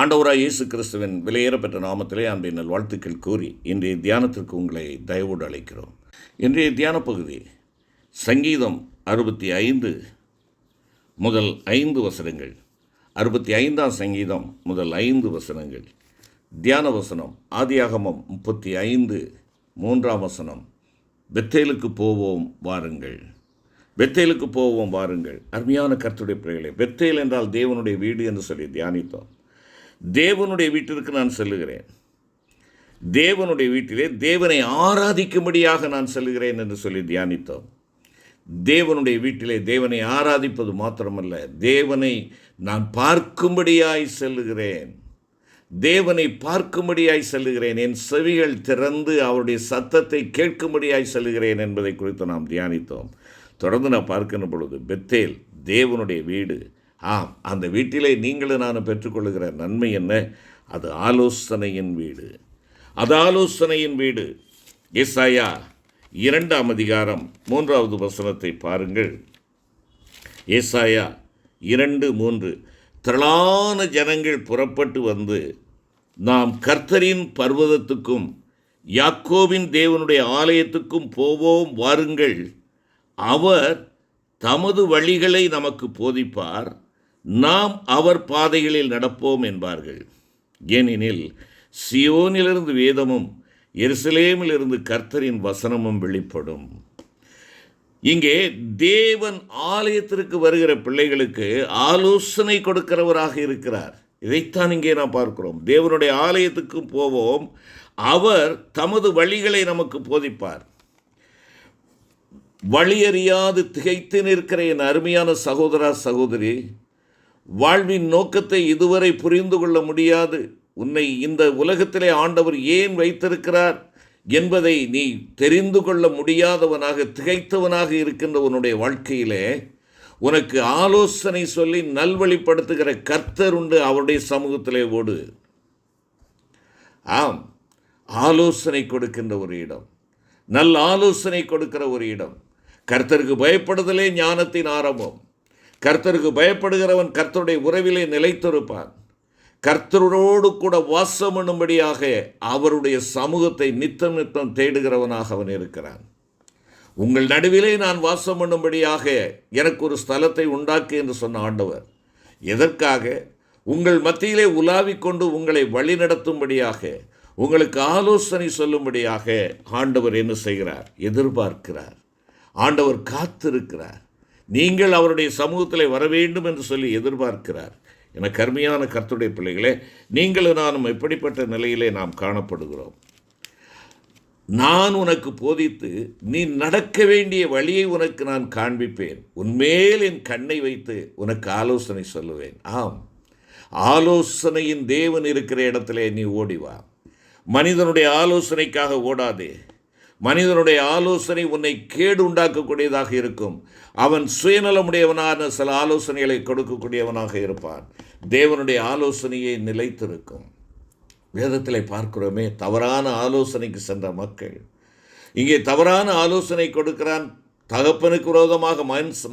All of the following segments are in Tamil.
ஆண்டவராய் இயேசு கிறிஸ்துவின் விலையேறப்பெற்ற நாமத்திலே அன்பின் நல்வாழ்த்துக்கள் கூறி இன்றைய தியானத்திற்கு உங்களை தயவோடு அழைக்கிறோம். இன்றைய தியான பகுதி சங்கீதம் 65 முதல் 5 வசனங்கள். 65ஆம் சங்கீதம் முதல் 5 வசனங்கள். தியான வசனம் ஆதியாகமம் 35 3ஆம் வசனம். பெத்தேலுக்கு போவோம் வாருங்கள், பெத்தேலுக்கு போவோம் வாருங்கள். அருமையான கர்த்தருடைய பிள்ளைகளே, பெத்தேல் என்றால் தேவனுடைய வீடு என்று சொல்லி தியானித்தோம். தேவனுடைய வீட்டிற்கு நான் செல்லுகிறேன், தேவனுடைய வீட்டிலே தேவனை ஆராதிக்கும்படியாக நான் செல்லுகிறேன் என்று சொல்லி தியானித்தோம். தேவனுடைய வீட்டிலே தேவனை ஆராதிப்பது மாத்திரமல்ல, தேவனை நான் பார்க்கும்படியாய் செல்லுகிறேன், தேவனை பார்க்கும்படியாய் செல்லுகிறேன், என் செவிகள் திறந்து அவருடைய சத்தத்தை கேட்கும்படியாய் செல்லுகிறேன் என்பதை குறித்து நாம் தியானித்தோம். தொடர்ந்து நான் பார்க்கின்ற பொழுது பெத்தேல் தேவனுடைய வீடு. அந்த வீட்டிலே நீங்களும் நானும் பெற்றுக்கொள்ளுகிற நன்மை என்ன? அது ஆலோசனையின் வீடு, அது ஆலோசனையின் வீடு. ஏசாயா 2ஆம் அதிகாரம் 3வது வசனத்தை பாருங்கள். ஏசாயா 2:3. திரளான ஜனங்கள் புறப்பட்டு வந்து நாம் கர்த்தரின் பர்வதத்துக்கும் யாக்கோபின் தேவனுடைய ஆலயத்துக்கும் போவோம் வாருங்கள், அவர் தமது வழிகளை நமக்கு போதிப்பார், நாம் அவர் பாதைகளில் நடப்போம் என்பார்கள். ஏனெனில் சியோனிலிருந்து வேதமும் எருசலேமிலிருந்து கர்த்தரின் வசனமும் வெளிப்படும். இங்கே தேவன் ஆலயத்திற்கு வருகிற பிள்ளைகளுக்கு ஆலோசனை கொடுக்கிறவராக இருக்கிறார். இதைத்தான் இங்கே நாம் பார்க்கிறோம். தேவனுடைய ஆலயத்துக்கு போவோம், அவர் தமது வழிகளை நமக்கு போதிப்பார். வழியறியாது திகைத்து நிற்கிற என் அருமையான சகோதரா சகோதரி, வாழ்வின் நோக்கத்தை இதுவரை புரிந்து கொள்ள முடியாது, உன்னை இந்த உலகத்திலே ஆண்டவர் ஏன் வைத்திருக்கிறார் என்பதை நீ தெரிந்து கொள்ள முடியாதவனாக திகைத்தவனாக இருக்கின்ற உன்னுடைய வாழ்க்கையிலே உனக்கு ஆலோசனை சொல்லி நல்வழிப்படுத்துகிற கர்த்தர் உண்டு. அவருடைய சமூகத்திலே ஓடு. ஆலோசனை கொடுக்கின்ற ஒரு இடம், நல்ல ஆலோசனை கொடுக்கிற ஒரு இடம். கர்த்தருக்கு பயப்படுதலே ஞானத்தின் ஆரம்பம். கர்த்தருக்கு பயப்படுகிறவன் கர்த்தருடைய உறவிலே நிலைத்திருப்பான். கர்த்தரோடு கூட வாசம் பண்ணும்படியாக அவருடைய சமூகத்தை நித்தம் நித்தம் தேடுகிறவனாக அவன் இருக்கிறான். உங்கள் நடுவிலே நான் வாசம் பண்ணும்படியாக எனக்கு ஒரு ஸ்தலத்தை உண்டாக்கு என்று சொன்ன ஆண்டவர் எதற்காக? உங்கள் மத்தியிலே உலாவிக்கொண்டு உங்களை வழிநடத்தும்படியாக, உங்களுக்கு ஆலோசனை சொல்லும்படியாக ஆண்டவர் என்ன செய்கிறார்? எதிர்பார்க்கிறார். ஆண்டவர் காத்திருக்கிறார். நீங்கள் அவருடைய சமூகத்தில் வர வேண்டும் என்று சொல்லி எதிர்பார்க்கிறார். என கருமையான கர்த்தருடைய பிள்ளைகளே, நீங்களும் நானும் எப்படிப்பட்ட நிலையிலே நாம் காணப்படுகிறோம்? நான் உனக்கு போதித்து நீ நடக்க வேண்டிய வழியை உனக்கு நான் காண்பிப்பேன், உன்மேல் என் கண்ணை வைத்து உனக்கு ஆலோசனை சொல்லுவேன். ஆலோசனையின் தேவன் இருக்கிற இடத்திலே நீ ஓடிவா. மனிதனுடைய ஆலோசனைக்காக ஓடாதே. மனிதனுடைய ஆலோசனை உன்னை கேடு உண்டாக்கக்கூடியதாக இருக்கும். அவன் சுயநலமுடையவனான சில ஆலோசனைகளை கொடுக்கக்கூடியவனாக இருப்பான். தேவனுடைய ஆலோசனையை நிலைத்திருக்கும். வேதத்தில் பார்க்கிறோமே, தவறான ஆலோசனைக்கு சென்ற மக்கள். இங்கே தவறான ஆலோசனை கொடுக்கிறான். தகப்பனுக்கு விரோதமாக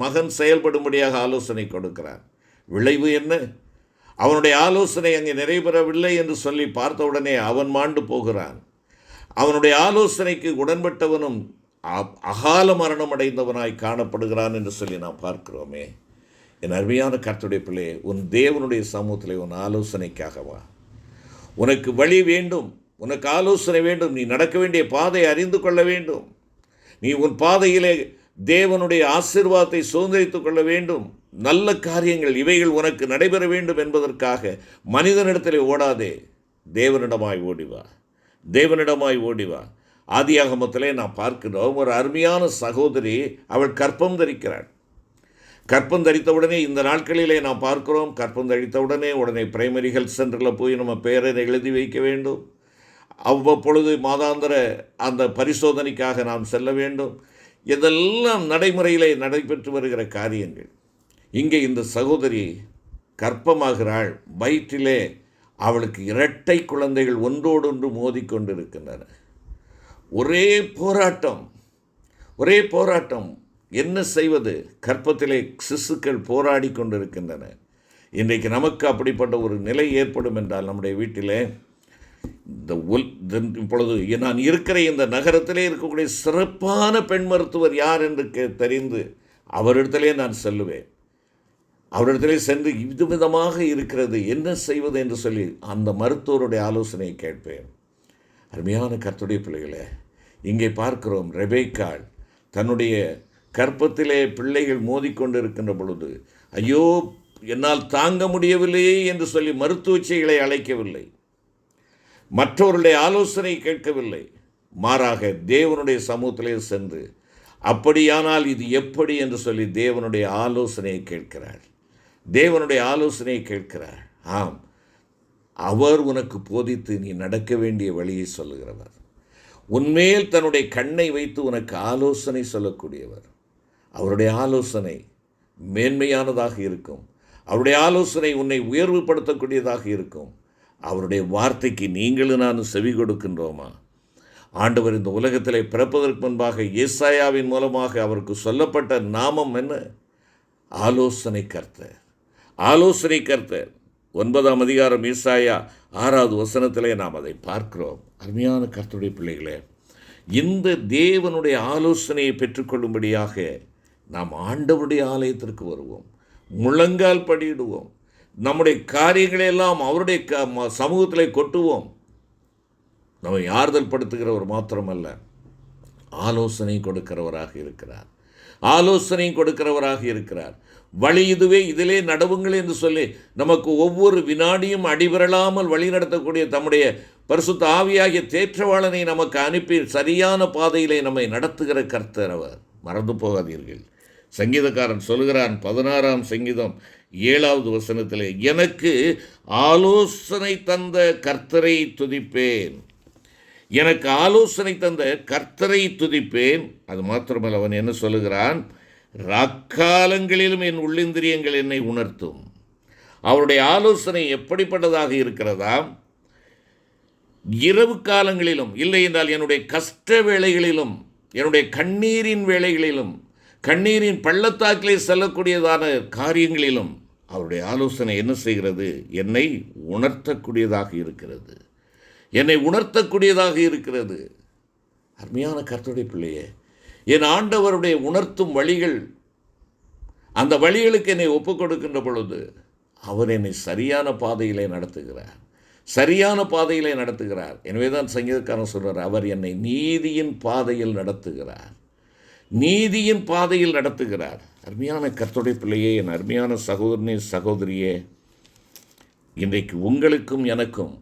மகன் செயல்படும்படியாக ஆலோசனை கொடுக்கிறான். விளைவு என்ன? அவனுடைய ஆலோசனை அங்கே நிறைவேறவில்லை என்று சொல்லி பார்த்தவுடனே அவன் மாண்டு போகிறான். அவனுடைய ஆலோசனைக்கு உடன்பட்டவனும் அகால மரணம் அடைந்தவனாய் காணப்படுகிறான் என்று சொல்லி நாம் பார்க்கிறோமே. என் அருமையான கர்த்தருடைய பிள்ளை, உன் தேவனுடைய சமூகத்தில் உன் ஆலோசனைக்காகவா? உனக்கு வழி வேண்டும், உனக்கு ஆலோசனை வேண்டும், நீ நடக்க வேண்டிய பாதை அறிந்து கொள்ள வேண்டும், நீ உன் பாதையிலே தேவனுடைய ஆசீர்வாதத்தை சுதந்திரித்துக் கொள்ள வேண்டும், நல்ல காரியங்கள் இவைகள் உனக்கு நடைபெற வேண்டும் என்பதற்காக மனிதனிடத்திலே ஓடாதே, தேவனிடமாய் ஓடிவா, தேவனிடமாய் ஓடிவா. ஆதியாகமத்திலே நாம் பார்க்கிறோம், ஒரு அருமையான சகோதரி, அவள் கற்பம் தரிக்கிறாள். கற்பம் தரித்தவுடனே இந்த நாட்களிலே நாம் பார்க்கிறோம், கற்பம் தரித்தவுடனே உடனே பிரைமரி ஹெல்த் சென்டரில் போய் நம்ம பேரை எழுதி வைக்க வேண்டும். அவ்வப்பொழுது மாதாந்திர அந்த பரிசோதனைக்காக நாம் செல்ல வேண்டும். இதெல்லாம் நடைமுறையிலே நடைபெற்று வருகிற காரியங்கள். இங்கே இந்த சகோதரி கற்பமாகிறாள். வயிற்றிலே அவளுக்கு இரட்டை குழந்தைகள் ஒன்றோடொன்று மோதிக்கொண்டிருக்கின்றன. ஒரே போராட்டம், ஒரே போராட்டம். என்ன செய்வது? கற்பத்திலே சிசுக்கள் போராடி கொண்டிருக்கின்றன. இன்றைக்கு நமக்கு அப்படிப்பட்ட ஒரு நிலை ஏற்படும் என்றால் நம்முடைய வீட்டிலே இப்பொழுது நான் இருக்கிற இந்த நகரத்திலே இருக்கக்கூடிய சிறப்பான பெண் மருத்துவர் யார் என்று தெரிந்து அவரிடத்திலே நான் செல்லுவேன். அவரிடத்திலே சென்று விதமாக இருக்கிறது, என்ன செய்வது என்று சொல்லி அந்த மருத்துவருடைய ஆலோசனையை கேட்பேன். அருமையான கர்த்தருடைய பிள்ளைகளே, இங்கே பார்க்கிறோம் ரெபேக்காள் தன்னுடைய கற்பத்திலே பிள்ளைகள் மோதிக்கொண்டு இருக்கின்ற பொழுது, ஐயோ என்னால் தாங்க முடியவில்லையே என்று சொல்லி மருத்துவச்சிகளை அழைக்கவில்லை, மற்றவருடைய ஆலோசனை கேட்கவில்லை. மாறாக தேவனுடைய சமூகத்திலே சென்று அப்படியானால் இது எப்படி என்று சொல்லி தேவனுடைய ஆலோசனையை கேட்கிறார். தேவனுடைய ஆலோசனையை கேட்கிறார். ஆம், அவர் உனக்கு போதித்து நீ நடக்க வேண்டிய வழியை சொல்லுகிறவர். உன்மேல் தன்னுடைய கண்ணை வைத்து உனக்கு ஆலோசனை சொல்லக்கூடியவர். அவருடைய ஆலோசனை மேன்மையானதாக இருக்கும். அவருடைய ஆலோசனை உன்னை உயர்வுபடுத்தக்கூடியதாக இருக்கும். அவருடைய வார்த்தைக்கு நீங்களும் நானும் செவி கொடுக்கின்றோமா? ஆண்டவர் இந்த உலகத்திலே பிறப்பதற்கு முன்பாக ஏசாயாவின் மூலமாக அவருக்கு சொல்லப்பட்ட நாமம் என்ன? ஆலோசனை கர்த்தர். ஆலோசனை கர்த்தர் 9ஆம் அதிகாரம் ஏசாயா 6வது வசனத்திலே நாம் அதை பார்க்கிறோம். அருமையான கர்த்தருடைய பிள்ளைகளே, இந்த தேவனுடைய ஆலோசனையை பெற்றுக்கொள்ளும்படியாக நாம் ஆண்டவருடைய ஆலயத்திற்கு வருவோம், முழங்கால் படியிடுவோம், நம்முடைய காரியங்களெல்லாம் அவருடைய சமூகத்தில் கொட்டுவோம். நம்மை ஆறுதல் படுத்துகிறவர் மாத்திரமல்ல, ஆலோசனை கொடுக்கிறவராக இருக்கிறார். ஆலோசனை கொடுக்கிறவராக இருக்கிறார். வழி இதுவே, இதிலே நடவுங்கள் என்று சொல்லி நமக்கு ஒவ்வொரு வினாடியும் அடிபரலாமல் வழி நடத்தக்கூடிய தம்முடைய பரிசுத்த ஆவியாகிய தேற்றவாளனை நமக்கு அனுப்பி சரியான பாதையிலே நம்மை நடத்துகிற கர்த்தர் அவர். மறந்து போகாதீர்கள். சங்கீதக்காரன் சொல்கிறான் 16ஆம் சங்கீதம் 7வது வசனத்திலே, எனக்கு ஆலோசனை தந்த கர்த்தரை துதிப்பேன். எனக்கு ஆலோசனை தந்த கர்த்தரை துதிப்பேன். அது மாத்திரமல்ல, அவன் என்ன சொல்லுகிறான்? ராக்காலங்களிலும் என் உள்ளிந்திரியங்கள் என்னை உணர்த்தும். அவருடைய ஆலோசனை எப்படிப்பட்டதாக இருக்கிறதா? இரவு காலங்களிலும், இல்லை என்றால் என்னுடைய கஷ்ட வேளைகளிலும், என்னுடைய கண்ணீரின் வேளைகளிலும், கண்ணீரின் பள்ளத்தாக்கிலே செல்லக்கூடியதான காரியங்களிலும் அவருடைய ஆலோசனை என்ன செய்கிறது? என்னை உணர்த்தக்கூடியதாக இருக்கிறது. என்னை உணர்த்தக்கூடியதாக இருக்கிறது. அருமையான கர்த்தருடைய பிள்ளையே, என் ஆண்டவருடைய உணர்த்தும் வழிகள், அந்த வழிகளுக்கு என்னை ஒப்புக் கொடுக்கின்ற பொழுது அவர் என்னை சரியான பாதையிலே நடத்துகிறார். சரியான பாதையிலே நடத்துகிறார். எனவே தான் சங்கீதக்காரன் சொல்கிறார், அவர் என்னை நீதியின் பாதையில் நடத்துகிறார். நீதியின் பாதையில் நடத்துகிறார். அருமையான கர்த்தருடைய பிள்ளையே, என் அருமையான சகோதரனே சகோதரியே, இன்றைக்கு உங்களுக்கும் எனக்கும்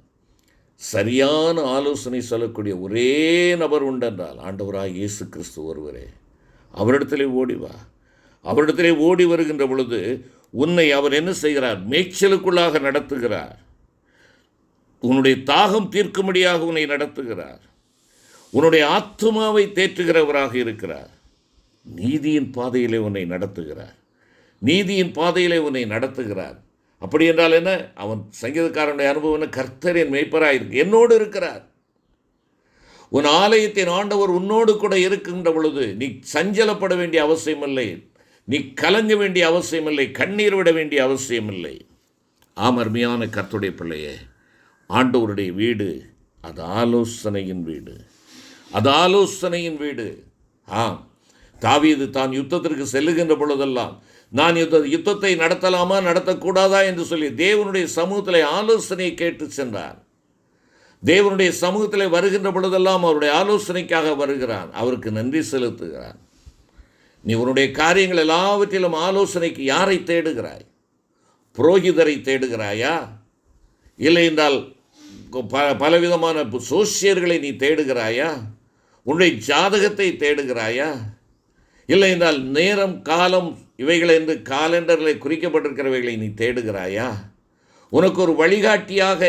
சரியான ஆலோசனை சொல்லக்கூடிய ஒரே நபர் உண்டென்றால் ஆண்டவராக இயேசு கிறிஸ்து ஒருவரே. அவரிடத்திலே ஓடிவா. அவரிடத்திலே ஓடி வருகின்ற பொழுது உன்னை அவர் என்ன செய்கிறார்? மேய்ச்சலுக்குள்ளாக நடத்துகிறார். உன்னுடைய தாகம் தீர்க்கும்படியாக உன்னை நடத்துகிறார். உன்னுடைய ஆத்துமாவை தேற்றுகிறவராக இருக்கிறார். நீதியின் பாதையிலே உன்னை நடத்துகிறார். நீதியின் பாதையிலே உன்னை நடத்துகிறார். அப்படி என்றால் என்ன? அவன் சங்கீதக்காரனுடைய அனுபவம் என்ன? கர்த்தரின் மேய்ப்பராக இருக்கு, என்னோடு இருக்கிறார். உன் ஆலயத்தின் ஆண்டவர் உன்னோடு கூட இருக்கின்ற பொழுது நீ சஞ்சலப்பட வேண்டிய அவசியமில்லை, நீ கலங்க வேண்டிய அவசியமில்லை, கண்ணீர் விட வேண்டிய அவசியமில்லை. ஆம், அருமையான கர்த்தருடைய பிள்ளையே, ஆண்டவருடைய வீடு அது ஆலோசனையின் வீடு. அது ஆலோசனையின் வீடு. ஆம், தாவீது தான் யுத்தத்திற்கு செல்லுகின்ற பொழுதெல்லாம் நான் யுத்தத்தை நடத்தலாமா நடத்தக்கூடாதா என்று சொல்லி தேவனுடைய சமூகத்தில் ஆலோசனையை கேட்டு சென்றார். தேவனுடைய சமூகத்தில் வருகின்ற பொழுதெல்லாம் அவருடைய ஆலோசனைக்காக வருகிறான். அவருக்கு நன்றி செலுத்துகிறான். நீ உன்னுடைய காரியங்கள் எல்லாவற்றிலும் ஆலோசனைக்கு யாரை தேடுகிறாய்? புரோகிதரை தேடுகிறாயா? இல்லை என்றால் பலவிதமான சோசியர்களை நீ தேடுகிறாயா? உன்னுடைய ஜாதகத்தை தேடுகிறாயா? இல்லை என்றால் நேரம் காலம் இவைகள் என்று காலண்டரில் குறிக்கப்பட்டிருக்கிறவைகளை நீ தேடுகிறாயா? உனக்கு ஒரு வழிகாட்டியாக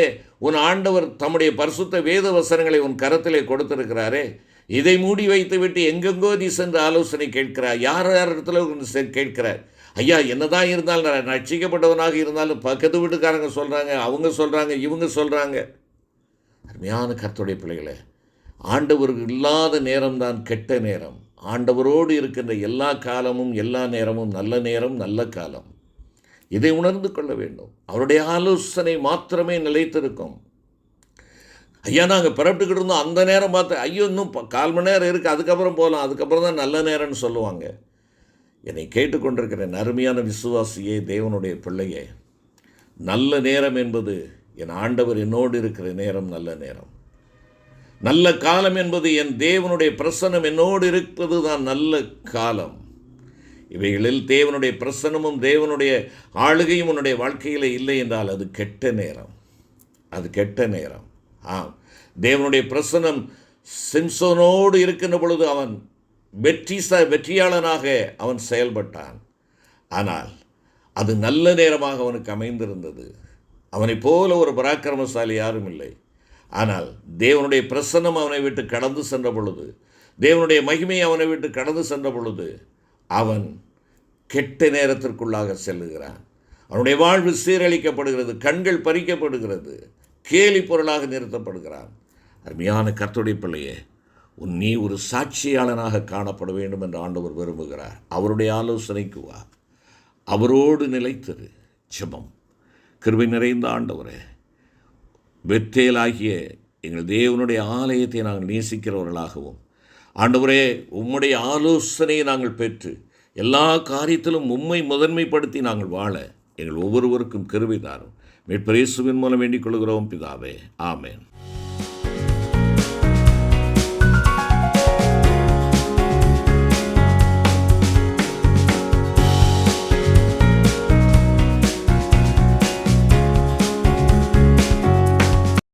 உன் ஆண்டவர் தம்முடைய பரிசுத்த வேத வசனங்களை உன் கரத்திலே கொடுத்திருக்கிறாரே, இதை மூடி வைத்து விட்டு எங்கெங்கோ நீ சென்று ஆலோசனை கேட்கிறாய். யார் இடத்துல கேட்கிறார்? ஐயா, என்னதான் இருந்தாலும் நான் ரட்சிக்கப்பட்டவனாக இருந்தாலும் பக்கத்து வீட்டுக்காரங்க சொல்கிறாங்க, அவங்க சொல்கிறாங்க, இவங்க சொல்கிறாங்க. அருமையான கர்த்தருடைய பிள்ளைகளே, ஆண்டவருக்கு இல்லாத நேரம்தான் கெட்ட நேரம். ஆண்டவரோடு இருக்கின்ற எல்லா காலமும் எல்லா நேரமும் நல்ல நேரம், நல்ல காலம். இதை உணர்ந்து கொள்ள வேண்டும். அவருடைய ஆலோசனை மாத்திரமே நிலைத்திருக்கும். ஐயா நாங்கள் பிறப்பிட்டுக்கிட்டு இருந்தோம், அந்த நேரம் பார்த்து ஐயோ இன்னும் 1/4 மணி நேரம் இருக்குது, அதுக்கப்புறம் போகலாம், அதுக்கப்புறம் தான் நல்ல நேரம்னு சொல்லுவாங்க. என்னை கேட்டுக்கொண்டிருக்கிற அருமையான விசுவாசியே, தேவனுடைய பிள்ளையே, நல்ல நேரம் என்பது என் ஆண்டவர் என்னோடு இருக்கிற நேரம் நல்ல நேரம். நல்ல காலம் என்பது என் தேவனுடைய பிரசன்னம் என்னோடு இருப்பது தான் நல்ல காலம். இவைகளில் தேவனுடைய பிரசன்னமும் தேவனுடைய ஆளுகையும் உன்னுடைய வாழ்க்கையில் இல்லை என்றால் அது கெட்ட நேரம், அது கெட்ட நேரம். தேவனுடைய பிரசன்னம் சிம்சோனோடு இருக்கின்ற பொழுது அவன் வெற்றியாளனாக அவன் செயல்பட்டான். ஆனால் அது நல்ல நேரமாக அவனுக்கு அமைந்திருந்தது. அவனைப் போல ஒரு பராக்கிரமசாலி யாரும் இல்லை. ஆனால் தேவனுடைய பிரசன்னம் அவனை விட்டு கடந்து சென்ற பொழுது, தேவனுடைய மகிமை அவனை விட்டு கடந்து சென்ற பொழுது அவன் கெட்ட நேரத்திற்குள்ளாக செல்லுகிறான். அவனுடைய வாழ்வு சீரழிக்கப்படுகிறது, கண்கள் பறிக்கப்படுகிறது, கேலி பொருளாக நிறுத்தப்படுகிறான். அருமையான கர்த்தருடைய பிள்ளையே, நீ ஒரு சாட்சியாளனாக காணப்பட வேண்டும் என்று ஆண்டவர் விரும்புகிறார். அவருடைய ஆலோசனைக்கு வா, அவரோடு நிலைத்திரு. ஜெபம். கிருபை நிறைந்த ஆண்டவரே, பெத்தேலாகிய எங்கள் தேவனுடைய ஆலயத்தை நாங்கள் நேசிக்கிறவர்களாகவும், ஆண்டவரே உம்முடைய ஆலோசனையை நாங்கள் பெற்று எல்லா காரியத்திலும் உம்மை முதன்மைப்படுத்தி நாங்கள் வாழ எங்கள் ஒவ்வொருவருக்கும் கிருபை தாரும். மீட்பர் இயேசுவின் மூலம் வேண்டிக் கொள்கிறோம் பிதாவே, ஆமென்.